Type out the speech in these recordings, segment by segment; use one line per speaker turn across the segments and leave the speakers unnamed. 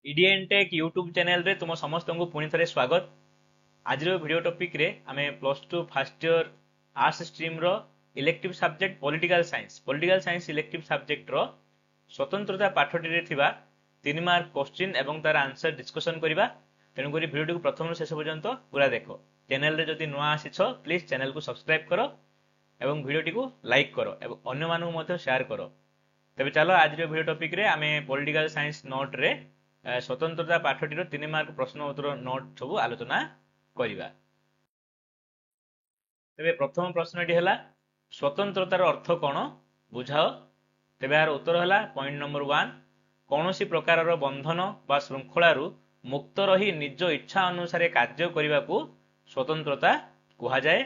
इडियन take YouTube channel रे तुम समस्त को पुणी थे स्वागत। आज वीडियो टॉपिक रे आमे plus two first year arts stream रो elective subject political science elective subject रो स्वतंत्रता पाठटी रे थिबा 3 मार्क क्वेश्चन एवं तार आंसर डिस्कशन करबा। तेणु करी वीडियो को प्रथम शेष पर्यंत पूरा देखो। चैनल रे जदि नुआ आसीछ प्लीज चैनल को सब्सक्राइब करो एवं वीडियो को लाइक करो एवं अन्य मानू मध्य शेयर करो। तेबे चलो आज वीडियो टॉपिक रे आमे पॉलिटिकल साइंस नोट रे स्वतंत्रता पाठटी 3 मार्क प्रश्न उत्तर नोट सब आलोचना करिबा। तेबे प्रथम प्रश्नटी हला स्वतंत्रतार अर्थ कोन बुझाओ। तेबे यार उत्तर हला पॉइंट नंबर 1 कोनोसी प्रकारर बंधन बा श्रृंखलारू मुक्त रही निज इच्छा अनुसार कार्य करने को स्वतंत्रता कहा जाए।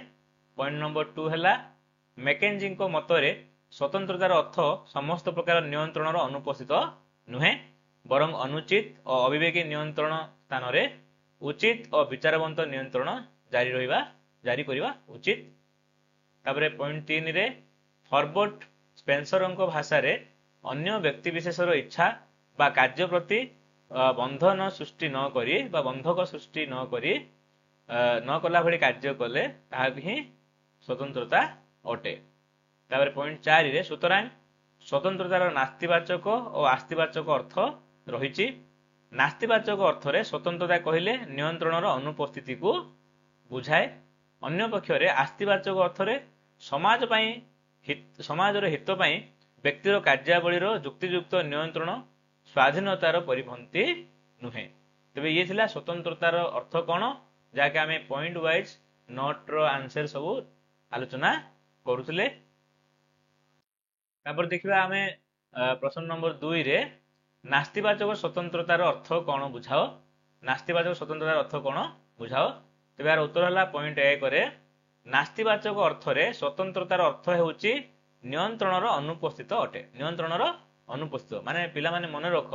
पॉइंट नंबर 2 हला मैकेंजी को मतरे स्वतंत्रतार अर्थ समस्त प्रकार नियंत्रण अनुपस्थित नुहे बरं अनुचित और अविवेकी नियंत्रण स्थान रे उचित और विचारवंत नियंत्रण जारी करवा उचित। तापरे पॉइंट 3 रे हर्बर्ट स्पेंसर भाषा रे अन्य व्यक्ति विशेषर इच्छा बा कार्य प्रति बंधन सृष्टि न करी बा बंधक सृष्टि न करी न कला भली कार्य कले ताहा ही स्वतंत्रता अटे। तापरे पॉइंट 4 रे सुतरां स्वतंत्रतार नास्तिवाचक और आस्तिवाचक अर्थ रही। नास्तिवाचक अर्थ रे स्वतंत्रता कहले नियंत्रणर अनुपस्थिति को बुझाए। अन्य पक्षरे आस्तिवाचक अर्थ रे समाजर हित पई व्यक्तिर कार्यावलीर जुक्तियुक्त नियंत्रण स्वाधीनतार परिपंथी नुहे। तबे ये थिला स्वतंत्रतार अर्थ कोन जाके आमे पॉइंट वाइज नोट रो आंसर सब आलोचना करूथिले। तापर देखिबा आमे प्रश्न नंबर 2 रे नास्तिवाचक स्वतंत्रतार अर्थ कोन बुझाओ। नास्तिवाचक स्वतंत्रतार अर्थ कोन बुझाओ। तेबे यार उत्तर हला पॉइंट 1 रे नास्तिवाचक अर्थ रे स्वतंत्रतार अर्थ हेउची नियंत्रणर अनुपस्थित अटे। नियंत्रणर अनुपस्थित माने पिला माने मन रख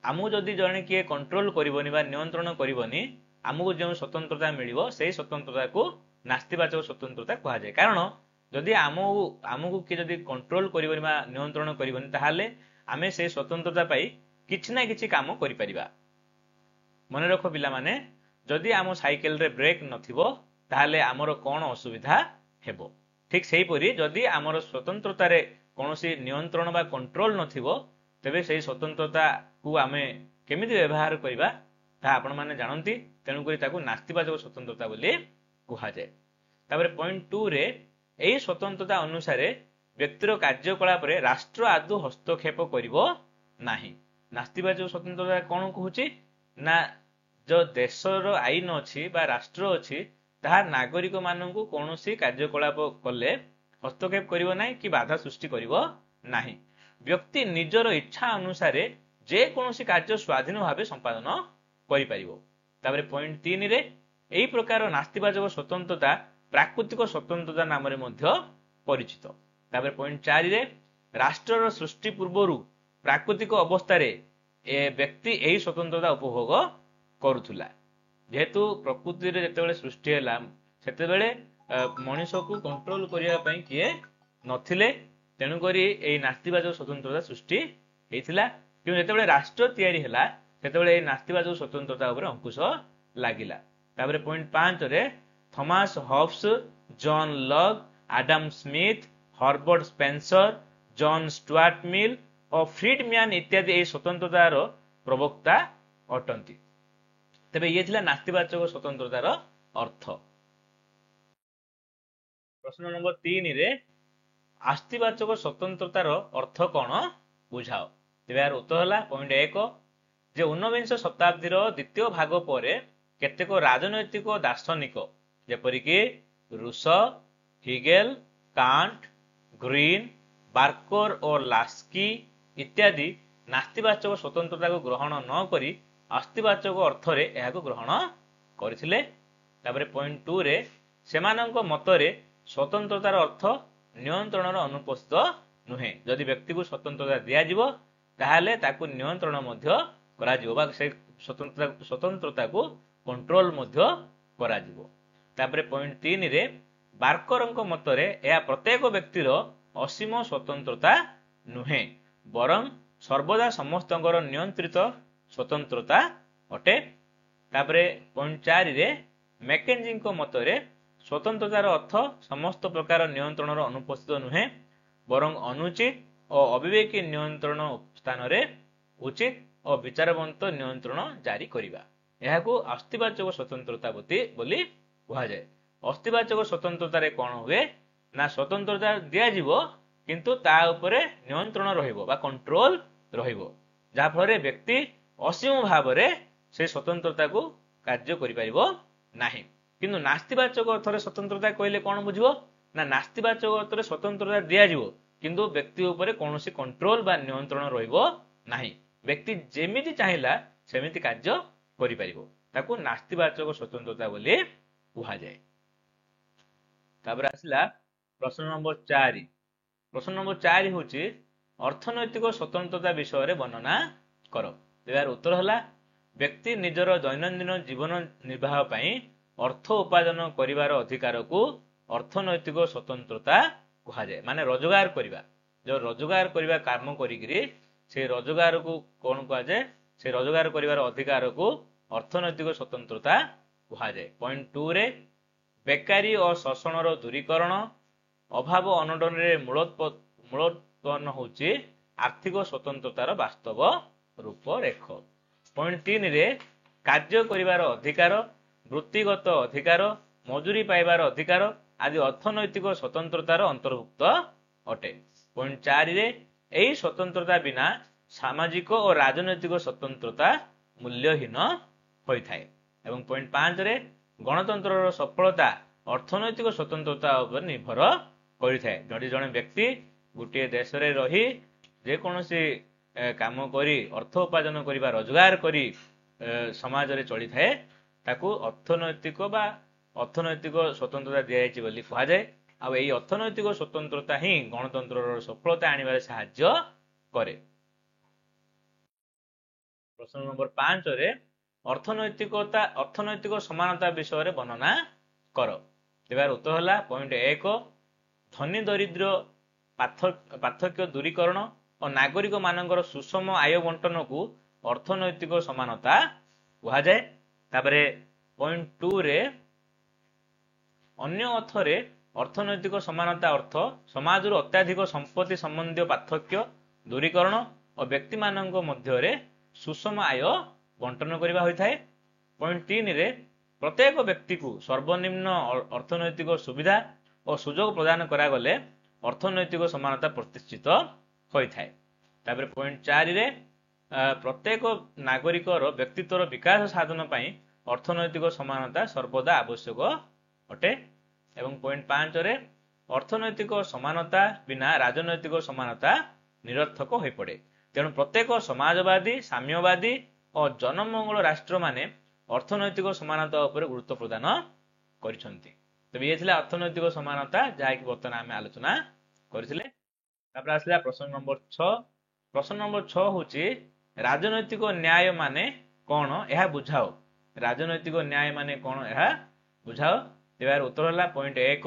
आमु जदि जणे किए कंट्रोल करिवनी बा नियंत्रण करिवनी आमु जो स्वतंत्रता मिलिवो सेही स्वतंत्रता को नास्तिवाचक स्वतंत्रता कहा जाय। कारण जदि आमु किए जदि कंट्रोल करिवनी बा नियंत्रण करिवनी ताहाले आमे से स्वतंत्रता पाई किछि ना किछि काम करि परिबा। मन रख पिला माने जदि आम साइकेल रे ब्रेक नथिबो ताहाले आमर कोन असुविधा हेबो। ठीक सेही परी जदि आमर स्वतंत्रता रे कोनोसी नियंत्रण बा कंट्रोल नथिबो तेबे सेही स्वतंत्रता को आमे केमिति व्यवहार करिबा ता आपण माने जानंती। तेणु करी ताकू नास्तिवाचक स्वतंत्रता बोली कहा जाय। तापरे पॉइंट 2 रे एही स्वतंत्रता अनुसार व्यक्तिर कार्यकलाप रे राष्ट्र आदौ हस्तक्षेप करिवो नाही। नास्तिवाचक स्वतंत्रता कोन कहूची ना जो देशर आईन अछि बा राष्ट्र अछि ताहा नागरिक माननकु कोनोसी कार्यकलाप कले हस्तक्षेप करिवो नाही कि बाधा सृष्टि करिवो नाही। व्यक्ति निजर इच्छा अनुसार जे कोनोसी कार्य स्वाधीन भावे संपादन करि परिवो। तापरे पॉइंट 3 रे एही प्रकार नास्तिवाचक स्वतंत्रता प्राकृतिक स्वतंत्रता नाम रे मध्य परिचित। तापरे पॉइंट 4 रे राष्ट्रर सृष्टि पूर्वरु प्राकृतिक अवस्था रे ए व्यक्ति एही स्वतंत्रता उपभोग करूथुला। जेहेतु प्रकृति रे जेतेबेले सृष्टि हैला सेतेबेले मनुष्य को कंट्रोल करिया पई किए नथिले। तेणु करी एही नास्तिवाचक स्वतंत्रता सृष्टि हेइथिला। कि जेतेबेले राष्ट्र तयारी हैला सेतेबेले एही नास्तिवाचक स्वतंत्रता ऊपर अंकुश लागिला। तापरे पॉइंट 5 रे Thomas Hobbes, John Locke, Adam Smith, Herbert Spencer, John Stuart Mill और फ्रीडमैन इत्यादि एही स्वतंत्रतार प्रवक्ता अटंती। तेबे ये थिला नास्तिवाचक स्वतंत्रतार अर्थ। प्रश्न नंबर 3 रे आस्तिवाचक स्वतंत्रतार अर्थ कोन बुझाओ। तेबे यार उत्तर हला पॉइंट 1 जे 19 शताब्दीर द्वितीय भाग परे केतेक राजनैतिक दार्शनिक जेपरि कि Rousseau, Hegel, Kant, Green, Barker और लास्की इत्यादि नास्तिवाचक स्वतंत्रता को ग्रहण न करी आस्तिवाचक अर्थ रे एहा को ग्रहण करथिले। तापरे पॉइंट 2 रे सेमानंक मतरे स्वतंत्रतार अर्थ नियंत्रणर अनुपस्थित नुहे। जदि व्यक्ति को स्वतंत्रता दिया जिवो ताहाले ताकू नियंत्रण मध्य करा जिवो बा से स्वतंत्रता को कंट्रोल मध्य करा जिवो। तापरे पॉइंट 3 रे बार्करंक मतरे एहा प्रत्येक व्यक्तिर असीम स्वतंत्रता नुहे बरं सर्वदा समस्तଙ୍କର ନିୟନ୍ତ୍ରିତ स्वतंत्रता अटे। तापरे पॉइंट 4 रे मैकेंजी मतरे स्वतंत्रतार अर्थ समस्त प्रकार नियंत्रण अनुपस्थित नुहे बरं अनुचित और अविवेकी नियंत्रण स्थान रे उचित और विचारवंत नियंत्रण जारी करिबा एहाकू अस्थिवाचक स्वतंत्रता बोली कहा जाए। अस्थिवाचक स्वतंत्रता रे कौन हुए ना स्वतंत्रता दिया जिवो किंतु ता उपरे नियंत्रण रहिबो बा कंट्रोल रहिबो जहा फल व्यक्ति असीम भाव रे से स्वतंत्रता को कार्य करि परिबो नाही। किंतु नास्तिवाचक अर्थरे स्वतंत्रता कहले कौन बुझिबो ना नास्तिवाचक अर्थरे स्वतंत्रता दिया जिवो किंतु व्यक्ति उपरे कोनोसी कंट्रोल बा नियंत्रण रहिबो नाही। व्यक्ति जेमिति चाहिला सेमिति कार्य करि परिबो ताकू नास्तिवाचक स्वतंत्रता बोली कहा जाए। तापर आसला प्रश्न नंबर 4। प्रश्न नंबर 4 होची अर्थनैतिक स्वतंत्रता विषय रे वर्णना करो। यार उत्तर हला व्यक्ति निजर दैनंदिन जीवन निर्वाह पई अर्थ उपार्जन करिवार अधिकार को अर्थनैतिक स्वतंत्रता कहा जाए। माने रोजगार करिवा जो रोजगार करिवा काम करिगिरी से रोजगार को कौन कहा जाए से रोजगार करिवार अधिकार को अर्थनैतिक स्वतंत्रता कहा जाए। पॉइंट 2 रे बेकारी और शोषण दूरीकरण अभाव अनटन रे मूलोत्पन्न होची आर्थिक स्वतंत्रतार वास्तव रूपरेख। पॉइंट 3 रे कार्य करिवार अधिकार वृत्तिगत अधिकार मजूरी पाइबार अधिकार आदि अर्थनैतिक स्वतंत्रतार अंतर्भुक्त अटे। पॉइंट 4 रे एही स्वतंत्रता बिना सामाजिक और राजनैतिक स्वतंत्रता मूल्यहीन होइथाय। एवं पॉइंट 5 रे गणतंत्र सफलता अर्थनैतिक स्वतंत्रता उपर निर्भर करिथाय। जदि जणे व्यक्ति गोटे देश रे रही जे कोनोसी काम करी अर्थ उपार्जन करिबा रोजगार करी समाज रे चली थाए ताकू अर्थनैतिक स्वतंत्रता दिया जायछि बोली कहा जाए। आ एही अर्थनैतिक स्वतंत्रता ही गणतंत्र सफलता आनिबारे सहाय्य करे। प्रश्न नंबर 5 रे अर्थनैतिक समानता विषय रे वर्णना करो। तेबार उत्तर हला पॉइंट 1 धनी दरिद्र पार्थक्य दूरीकरण और नागरिक मानकर सुषम आय बंटन को अर्थनैतिक समानता कहा जाए। तापरे पॉइंट 2 रे अन्य अर्थरे अर्थनैतिक समानता अर्थ समाज अत्याधिक संपत्ति संबंधी पार्थक्य दूरीकरण और व्यक्ति मानक मध्य रे सुषम आय बंटन करबा होइथाय। पॉइंट 3 रे प्रत्येक व्यक्ति को सर्वनिम्न अर्थनैतिक सुविधा और सुजोग प्रदान करा गले अर्थनैतिक समानता प्रतिष्ठित होइथाय। तापर पॉइंट 4 रे प्रत्येक नागरिक व्यक्तित्वर विकास साधन पई अर्थनैतिक समानता सर्वदा आवश्यक अटे। एवं पॉइंट 5 रे अर्थनैतिक समानता बिना राजनैतिक समानता निरर्थक हो पड़े। तेणु प्रत्येक समाजवादी साम्यवादी और जनमंगल राष्ट्र माने अर्थनैतिक समानता उपर गुरुत्व प्रदान करिसंती। तो ये थिला अर्थनैतिक समानता जहा कि बर्तमान आम आलोचना करथिले। तापर आसला प्रश्न नंबर 6। प्रश्न नंबर 6 होची राजनैतिक न्याय माने कौन यह बुझाओ। राजनैतिक न्याय माने कौन यह बुझाओ। तेबार उत्तर हला पॉइंट 1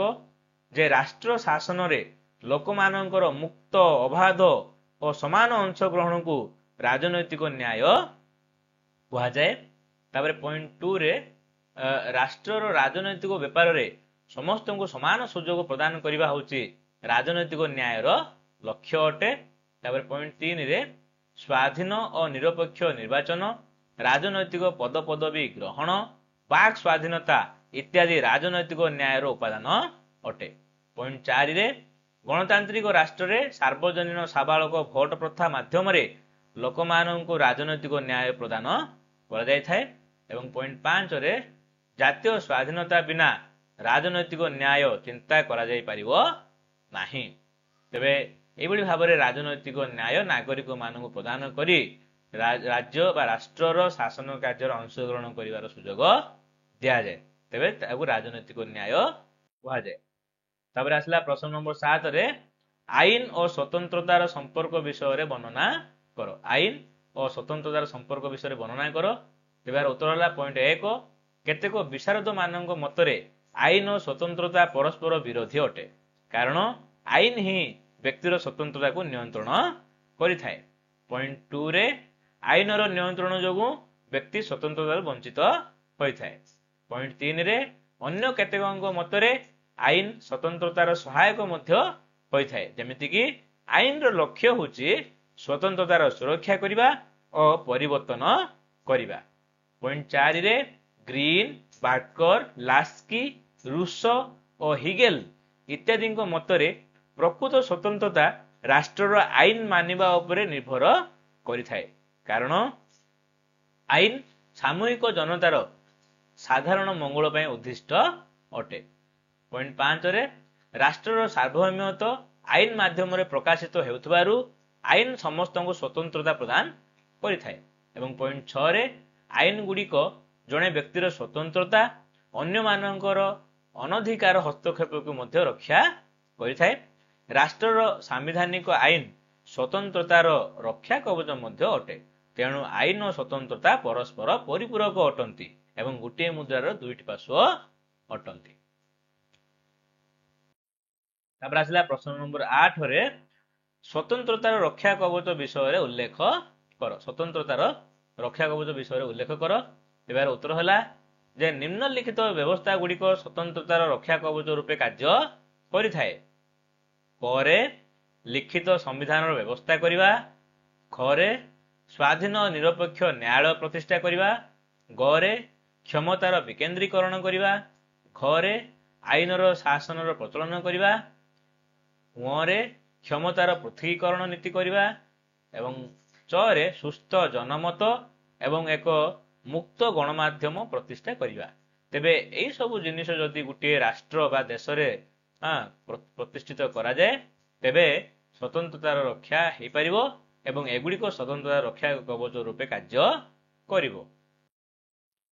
जे राष्ट्र शासन रे लोक मानकर मुक्त अबाध और समान अंशग्रहण को राजनैतिक न्याय कहा जाए। तापर पॉइंट 2 रे राष्ट्र राजनैतिक व्यापार रे समस्त को समान सुजोग प्रदान करबा होची राजनैतिक न्यायर लक्ष्य अटे। तापर पॉइंट 3 रे स्वाधीन और निरपेक्ष निर्वाचन राजनैतिक पद पदवी ग्रहण वाक स्वाधीनता इत्यादि राजनैतिक न्यायर उपादान अटे। पॉइंट 4 रे गणतांत्रिक राष्ट्र रे सार्वजनीन साबालक भोट प्रथा माध्यम रे लोकमाननकु राजनैतिक न्याय प्रदान करा जाय थाए। एवं पॉइंट 5 रे जातीय स्वाधीनता बिना राजनैतिक न्याय चिंता करा जाय परिबो नाही। तेबे एभली भाबरे राजनैतिक न्याय नागरिक माननकु प्रदान करी राज्य बा राष्ट्रर शासन कार्यर अंशग्रहण करिवार सुजोग दिया जाए। तेबे ताकू राजनैतिक न्याय कहा जाए। तापर आसला प्रश्न नंबर 7 रे आईन और स्वतंत्रतार संपर्क विषय रे वर्णना करो। आईन और स्वतंत्रतार संपर्क विषय रे वर्णना करो। तेबार उत्तर हला पॉइंट 1 केतेक विशारद मानक मतरे आईन और स्वतंत्रता परस्पर विरोधी अटे कारण आईन ही व्यक्तिर स्वतंत्रता को नियंत्रण करिथाय। पॉइंट 2 रे ଆଇନର ନିୟନ୍ତ୍ରଣ ଯୋଗୁଁ ବ୍ୟକ୍ତି ସ୍ୱତନ୍ତ୍ରତାରୁ ବଞ୍ଚିତ ହୋଇଥାଏ। ପଏଣ୍ଟ 3 ରେ ଅନ୍ୟ କେତେକଙ୍କ ମତରେ ଆଇନ ସ୍ୱତନ୍ତ୍ରତାର ସହାୟକ ମଧ୍ୟ ହୋଇଥାଏ। ଯେମିତିକି ଆଇନର ଲକ୍ଷ୍ୟ ହେଉଛି ସ୍ୱତନ୍ତ୍ରତାର ସୁରକ୍ଷା କରିବା ଓ ପରିବର୍ତ୍ତନ କରିବା। ପଏଣ୍ଟ 4 ରେ ଗ୍ରୀନ, ବାର୍କର, ଲାସ୍କି, ରୁସୋ ଓ ହିଗେଲ ଇତ୍ୟାଦିଙ୍କ ମତରେ ପ୍ରକୃତ ସ୍ୱତନ୍ତ୍ରତା ରାଷ୍ଟ୍ରର ଆଇନ ମାନିବା ଉପରେ ନିର୍ଭର କରିଥାଏ। କାରଣ ଆଇନ ସାମୂହିକ ଜନତାର ସାଧାରଣ ମଙ୍ଗଳ ପାଇଁ ଉଦ୍ଦିଷ୍ଟ ଅଟେ। ପଏଣ୍ଟ 5 ରେ ରାଷ୍ଟ୍ରର ସାର୍ବଭୌମତ୍ୱ ଆଇନ ମାଧ୍ୟମରେ ପ୍ରକାଶିତ ହେଉଥିବାରୁ ଆଇନ ସମସ୍ତଙ୍କୁ ସ୍ୱତନ୍ତ୍ରତା ପ୍ରଦାନ କରିଥାଏ। ଏବଂ ପଏଣ୍ଟ 6 ରେ ଆଇନ ଗୁଡ଼ିକ ଜଣେ ବ୍ୟକ୍ତିର ସ୍ୱତନ୍ତ୍ରତା ଅନ୍ୟମାନଙ୍କର ଅନଧିକାର ହସ୍ତକ୍ଷେପକୁ ମଧ୍ୟ ରକ୍ଷା କରିଥାଏ। ରାଷ୍ଟ୍ରର ସାମ୍ବିଧାନିକ ଆଇନ ସ୍ୱତନ୍ତ୍ରତାର ରକ୍ଷା କବଚ ମଧ୍ୟ ଅଟେ। ତେଣୁ ଆଇନ ଓ ସ୍ୱତନ୍ତ୍ରତା ପରସ୍ପର ପରିପୂରକ ଅଟନ୍ତି ଏବଂ ଗୋଟିଏ ମୁଦ୍ରାର ଦୁଇଟି ପାର୍ଶ୍ୱ ଅଟନ୍ତି। ତାପରେ ଆସିଲା ପ୍ରଶ୍ନ ନମ୍ବର 8 ରେ ସ୍ୱତନ୍ତ୍ରତାର ରକ୍ଷା କବଚ ବିଷୟରେ ଉଲ୍ଲେଖ କର। ସ୍ୱତନ୍ତ୍ରତାର ରକ୍ଷା କବଚ ବିଷୟରେ ଉଲ୍ଲେଖ କର। ଏହାର ଉତ୍ତର ହେଲା ଯେ ନିମ୍ନଲିଖିତ ବ୍ୟବସ୍ଥା ଗୁଡ଼ିକ ସ୍ୱତନ୍ତ୍ରତାର ରକ୍ଷା କବଚ ରୂପେ କାର୍ଯ୍ୟ କରିଥାଏ। ପରେ ଲିଖିତ ସମ୍ବିଧାନର ବ୍ୟବସ୍ଥା କରିବା, ଖରେ ସ୍ୱାଧୀନ ନିରପେକ୍ଷ ନ୍ୟାୟାଳୟ ପ୍ରତିଷ୍ଠା କରିବା, ଗରେ କ୍ଷମତାର ବିକେନ୍ଦ୍ରୀକରଣ କରିବା, ଘରେ ଆଇନର ଶାସନର ପ୍ରଚଳନ କରିବା, ରେ କ୍ଷମତାର ପୃଥକୀକରଣ ନୀତି କରିବା ଏବଂ ଚରେ ସୁସ୍ଥ ଜନମତ ଏବଂ ଏକ ମୁକ୍ତ ଗଣମାଧ୍ୟମ ପ୍ରତିଷ୍ଠା କରିବା। ତେବେ ଏଇ ସବୁ ଜିନିଷ ଯଦି ଗୋଟିଏ ରାଷ୍ଟ୍ର ବା ଦେଶରେ ପ୍ରତିଷ୍ଠିତ କରାଯାଏ ତେବେ ସ୍ୱତନ୍ତ୍ରତାର ରକ୍ଷା ହେଇପାରିବ ଏବଂ ଏଗୁଡ଼ିକ ସ୍ୱତନ୍ତ୍ରତା ରକ୍ଷା କବଚ ରୂପେ କାର୍ଯ୍ୟ କରିବ।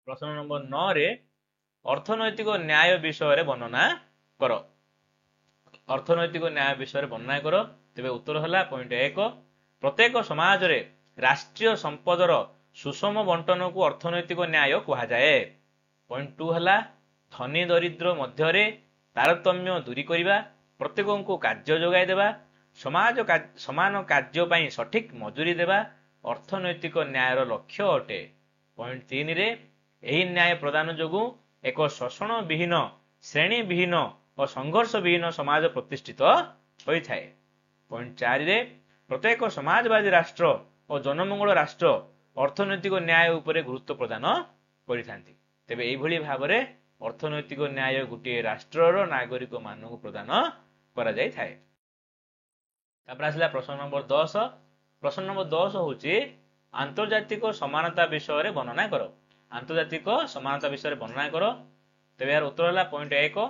ପ୍ରଶ୍ନ ନମ୍ବର 9 ରେ ଅର୍ଥନୈତିକ ନ୍ୟାୟ ବିଷୟରେ ବର୍ଣ୍ଣନା କର। ଅର୍ଥନୈତିକ ନ୍ୟାୟ ବିଷୟରେ ବର୍ଣ୍ଣନା କର। ତେବେ ଉତ୍ତର ହେଲା ପଏଣ୍ଟ 1 ପ୍ରତ୍ୟେକ ସମାଜରେ ରାଷ୍ଟ୍ରୀୟ ସମ୍ପଦର ସୁଷମ ବଣ୍ଟନକୁ ଅର୍ଥନୈତିକ ନ୍ୟାୟ କୁହାଯାଏ। ପଏଣ୍ଟ 2 ହେଲା ଧନୀ ଦରିଦ୍ର ମଧ୍ୟରେ ତାରତମ୍ୟ ଦୂରୀ କରିବା, ପ୍ରତ୍ୟେକଙ୍କୁ କାର୍ଯ୍ୟ ଯୋଗାଇ ଦେବା, ସମାନ କାର୍ଯ୍ୟ ପାଇଁ ସଠିକ ମଜୁରୀ ଦେବା ଅର୍ଥନୈତିକ ନ୍ୟାୟର ଲକ୍ଷ୍ୟ ଅଟେ। ପଏଣ୍ଟ 3 ରେ ଏହି ନ୍ୟାୟ ପ୍ରଦାନ ଯୋଗୁଁ ଏକ ଶୋଷଣ ବିହୀନ, ଶ୍ରେଣୀ ବିହୀନ ଓ ସଂଘର୍ଷ ବିହୀନ ସମାଜ ପ୍ରତିଷ୍ଠିତ ହୋଇଥାଏ। ପଏଣ୍ଟ 4 ରେ ପ୍ରତ୍ୟେକ ସମାଜବାଦୀ ରାଷ୍ଟ୍ର ଓ ଜନମଙ୍ଗଳ ରାଷ୍ଟ୍ର ଅର୍ଥନୈତିକ ନ୍ୟାୟ ଉପରେ ଗୁରୁତ୍ୱ ପ୍ରଦାନ କରିଥାନ୍ତି। ତେବେ ଏଇଭଳି ଭାବରେ ଅର୍ଥନୈତିକ ନ୍ୟାୟ ଗୋଟିଏ ରାଷ୍ଟ୍ରର ନାଗରିକ ମାନଙ୍କୁ ପ୍ରଦାନ କରାଯାଇଥାଏ। ତାପରେ ଆସିଲା ପ୍ରଶ୍ନ ନମ୍ବର 10। ପ୍ରଶ୍ନ ନମ୍ବର 10 ହେଉଛି ଆନ୍ତର୍ଜାତିକ ସମାନତା ବିଷୟରେ ବର୍ଣ୍ଣନା କର। ଆନ୍ତର୍ଜାତିକ ସମାନତା ବିଷୟରେ ବର୍ଣ୍ଣନା କର। ତେବେ ଏହାର ଉତ୍ତର ହେଲା ପଏଣ୍ଟ 1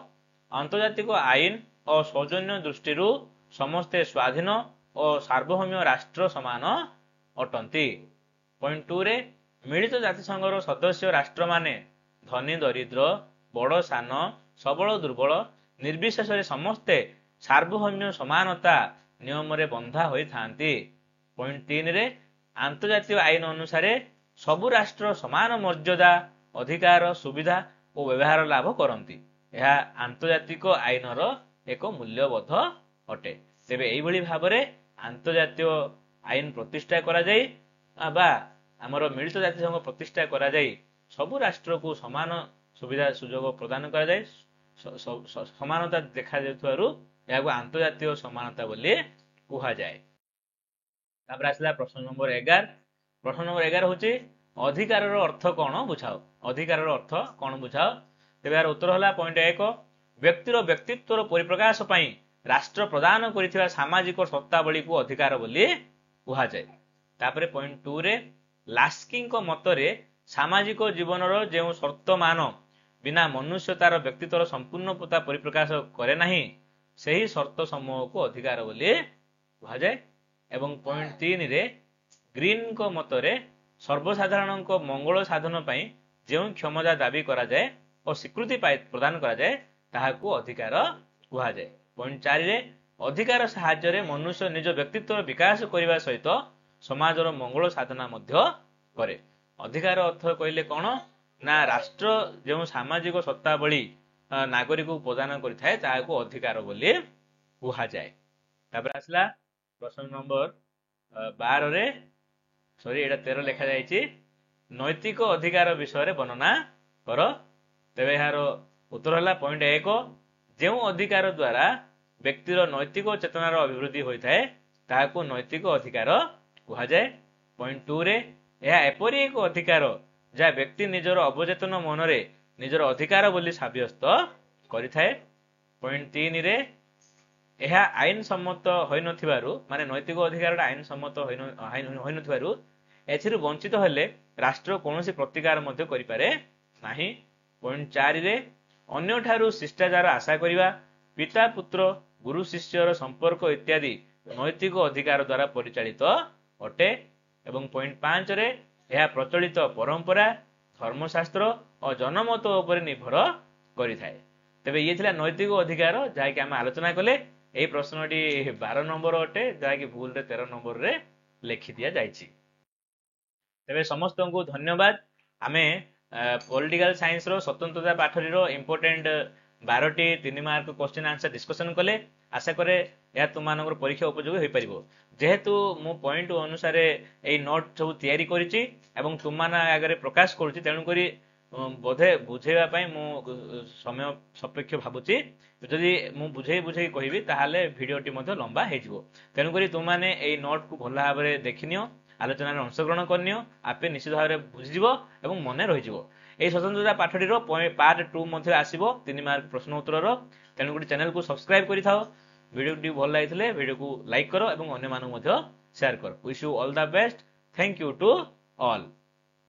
ଆନ୍ତର୍ଜାତିକ ଆଇନ ଓ ସୌଜନ୍ୟ ଦୃଷ୍ଟିରୁ ସମସ୍ତେ ସ୍ୱାଧୀନ ଓ ସାର୍ବଭୌମ ରାଷ୍ଟ୍ର ସମାନ ଅଟନ୍ତି। ପଏଣ୍ଟ 2 ରେ ମିଳିତ ଜାତିସଂଘର ସଦସ୍ୟ ରାଷ୍ଟ୍ରମାନେ ଧନୀ ଦରିଦ୍ର, ବଡ଼ ସାନ, ସବଳ ଦୁର୍ବଳ ନିର୍ବିଶେଷରେ ସମସ୍ତେ ସାର୍ବଭୌମ ସମାନତା ନିୟମରେ ବନ୍ଧା ହୋଇଥାନ୍ତି। ପଏଣ୍ଟ 3 ରେ ଆନ୍ତର୍ଜାତୀୟ ଆଇନ ଅନୁସାରେ ସବୁ ରାଷ୍ଟ୍ର ସମାନ ମର୍ଯ୍ୟାଦା, ଅଧିକାର, ସୁବିଧା ଓ ବ୍ୟବହାର ଲାଭ କରନ୍ତି। ଏହା ଆନ୍ତର୍ଜାତିକ ଆଇନର ଏକ ମୂଲ୍ୟବୋଧ ଅଟେ। ତେବେ ଏଇଭଳି ଭାବରେ ଆନ୍ତର୍ଜାତୀୟ ଆଇନ ପ୍ରତିଷ୍ଠା କରାଯାଇ ବା ଆମର ମିଳିତ ଜାତିସଂଘ ପ୍ରତିଷ୍ଠା କରାଯାଇ ସବୁ ରାଷ୍ଟ୍ରକୁ ସମାନ ସୁବିଧା ସୁଯୋଗ ପ୍ରଦାନ କରାଯାଏ, ସମାନତା ଦେଖାଯାଉଥିବାରୁ ଏହାକୁ ଆନ୍ତର୍ଜାତୀୟ ସମାନତା ବୋଲି କୁହାଯାଏ। ତାପରେ ଆସିଲା ପ୍ରଶ୍ନ ନମ୍ବର 11। ପ୍ରଶ୍ନ ନମ୍ବର 11 ହେଉଛି ଅଧିକାରର ଅର୍ଥ କଣ ବୁଝାଅ। ଅଧିକାରର ଅର୍ଥ କଣ ବୁଝାଅ। ତେବେ ଏହାର ଉତ୍ତର ହେଲା ପଏଣ୍ଟ 1 ବ୍ୟକ୍ତିର ବ୍ୟକ୍ତିତ୍ୱର ପରିପ୍ରକାଶ ପାଇଁ ରାଷ୍ଟ୍ର ପ୍ରଦାନ କରିଥିବା ସାମାଜିକ ସତ୍ତାବଳୀକୁ ଅଧିକାର ବୋଲି କୁହାଯାଏ। ତାପରେ ପଏଣ୍ଟ 2 ରେ ଲାସ୍କିଙ୍କ ମତରେ ସାମାଜିକ ଜୀବନର ଯେଉଁ ସର୍ତ୍ତମାନ ବିନା ମନୁଷ୍ୟ ତାର ବ୍ୟକ୍ତିତ୍ୱର ସମ୍ପୂର୍ଣ୍ଣତା ପରିପ୍ରକାଶ କରେ ନାହିଁ ସେହି ସର୍ତ୍ତ ସମୂହକୁ ଅଧିକାର ବୋଲି କୁହାଯାଏ। ଏବଂ ପଏଣ୍ଟ 3 ରେ ଗ୍ରୀନଙ୍କ ମତରେ ସର୍ବସାଧାରଣଙ୍କ ମଙ୍ଗଳ ସାଧନ ପାଇଁ ଯେଉଁ କ୍ଷମତା ଦାବି କରାଯାଏ ଓ ସ୍ୱୀକୃତି ପ୍ରଦାନ କରାଯାଏ ତାହାକୁ ଅଧିକାର କୁହାଯାଏ। ପଏଣ୍ଟ 4 ରେ ଅଧିକାର ସାହାଯ୍ୟରେ ମନୁଷ୍ୟ ନିଜ ବ୍ୟକ୍ତିତ୍ୱର ବିକାଶ କରିବା ସହିତ ସମାଜର ମଙ୍ଗଳ ସାଧନା ମଧ୍ୟ କରେ। ଅଧିକାର ଅର୍ଥ କହିଲେ କଣ ନା ରାଷ୍ଟ୍ର ଯେଉଁ ସାମାଜିକ ସତ୍ତାବଳୀ ନାଗରିକକୁ ପ୍ରଦାନ କରିଥାଏ ତାହାକୁ ଅଧିକାର ବୋଲି କୁହାଯାଏ। ତାପରେ ଆସିଲା ପ୍ରଶ୍ନ ନମ୍ବର 12 ରେ सॉरी एटा 13 लिखा जाइछि नैतिक अधिकार विषय वर्णना कर तेबे यार उत्तर हला पॉइंट 1 जो अधिकार द्वारा व्यक्तिर नैतिक चेतनार अभिवृद्धि होता है ताहाकू नैतिक अधिकार कहा जाए। पॉइंट 2 रे यह एपरी एक अधिकार जहाँ व्यक्ति निजर अवचेतन मनरे निजर अधिकार बोली साब्यस्त करिथाए। पॉइंट 3 रे यह आईन सम्मत होई नथिबारु माने नैतिक अधिकार आईन सम्मत होई नथिबारु एथिरु वंचित हेले राष्ट्र कोनोसी प्रतिकार मध्य करि पारे नाही। पॉइंट 4 रे अन्य ठारू शिष्टाचार आशा करिवा पिता पुत्र गुरु शिष्यर संपर्क इत्यादि नैतिक अधिकार द्वारा परिचालित अटे। एवं पॉइंट 5 रे यह प्रचलित परंपरा धर्मशास्त्र और जनमत उपर निर्भर करिथाए। तेबे ये थिला नैतिक अधिकार जहा कि आम आलोचना कले। यही प्रश्नटी 12 नंबर अटे जहा कि भूल रे 13 नंबर रे लिखि दिया जाइछि। तेबे समस्त को धन्यवाद। आमे पॉलिटिकल साइंस रो स्वतंत्रता पाठरी रो इंपोर्टेंट 12टी 3 मार्क क्वेश्चन आंसर डिस्कशन कले। आशा करे या तुम मानकर परीक्षा उपयोगी होई परिबो। जेहेतु मु पॉइंट अनुसार ए नोट सब तैयारी करिछि एवं तुम मान आगे प्रकाश करूछि तेणु करी बोधे बुझेवा पई मु समय सापेक्ष भाबुछि। जदि मु बुझे कहबी ताहाले भिडियोटी मध्ये लंबा हे जिवो। तेणु करी तुम माने ए नोट को भल भाबरे देखिनियो आलोचना रे अंशग्रहण करनियो आपे निश्चित भाबरे बुझिजिवो एवं मने रहिजिवो। ए स्वतंत्रता पाठटी रो पार्ट 2 मध्ये आसीबो 3 मार्क प्रश्न उत्तर रो। तेणु करी चैनल को सब्सक्राइब करि थाओ। वीडियो भल लागिथिले वीडियो को लाइक करो एवं अन्य मानक मध्ये शेयर करो। Wish you all the best. Thank you to all.